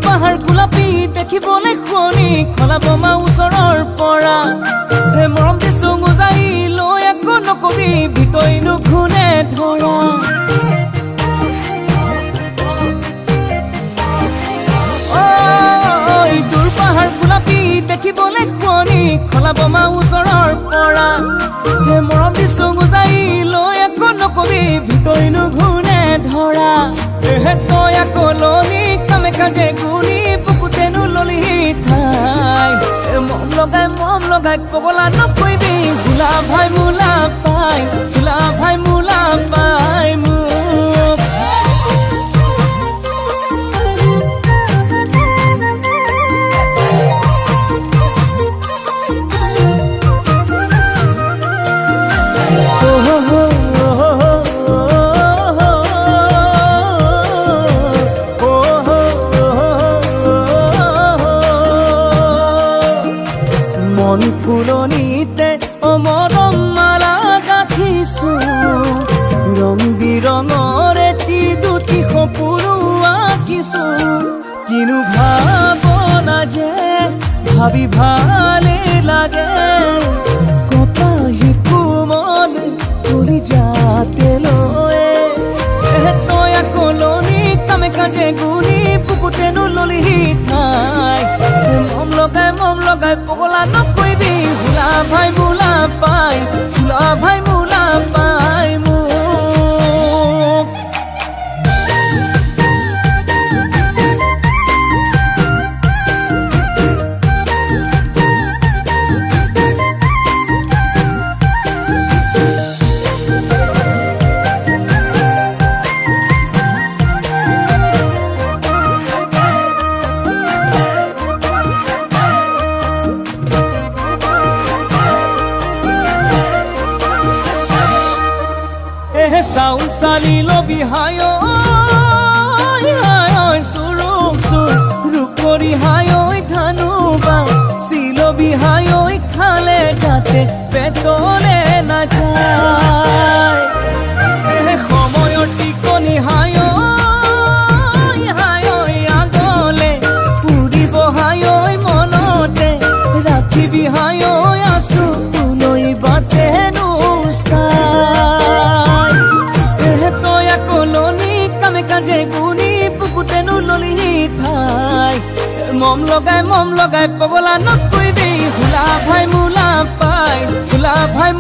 পাহাৰ গোলাপী দেখিবলৈ শুৱনি খলা বোমা ওচৰৰ পৰা মৰম দিছো গুজাই লৈ একো নকবি ভিতৰিনো ঘূনে ধৰা দূৰ পাহাৰ গোলাপী দেখিবলৈ শুৱনি খলা বোমা ওচৰৰ পৰা মৰম দিছো গুজাই লৈ একো নকবি ভিতৰিনো ঘূনে ধৰা তই আকৌ ললি কামে কাজে গুলি বুকুতেনো ললি ঠাই মম লগাই কবলা নকইবি ভোলা ভাই মোলা পাই ভোলা ভাই মোলা পাই মোক মন ফুলনিতে অমৰম মালা গাঁঠিছো ৰং বিৰঙৰ এটি দুটি সপোন আঁকিছো কিনো ভাৱনা যে ভাবি ভালে লাগে কপাহি কোমল কৰি যাতে লয়ে তই আকৌ ললি কামে কাজে গুলি বুকুতেনো ললি ঠাই মম লগাই পগলা নকইবি ভোলা ভাই মোলা পাই ভোলা ভাই মোলা পাই মোক চাউল চালি লবি হায় চুৰুক চুৰ ৰূপৰি হায় ধানুবা চিলবি হায় খালে যাতে পেটলে নাযায় সময়ৰ টিকনি হায় আগলে পুৰিব হায় মনতে ৰাখিবি হায় আছো তুলৈ বাটেনো কাজে গুনি বুকুতেনো ললি ঠাই মম লগাই পগলা নকইবি ভোলা ভাই মোলা পাই ভোলা ভাই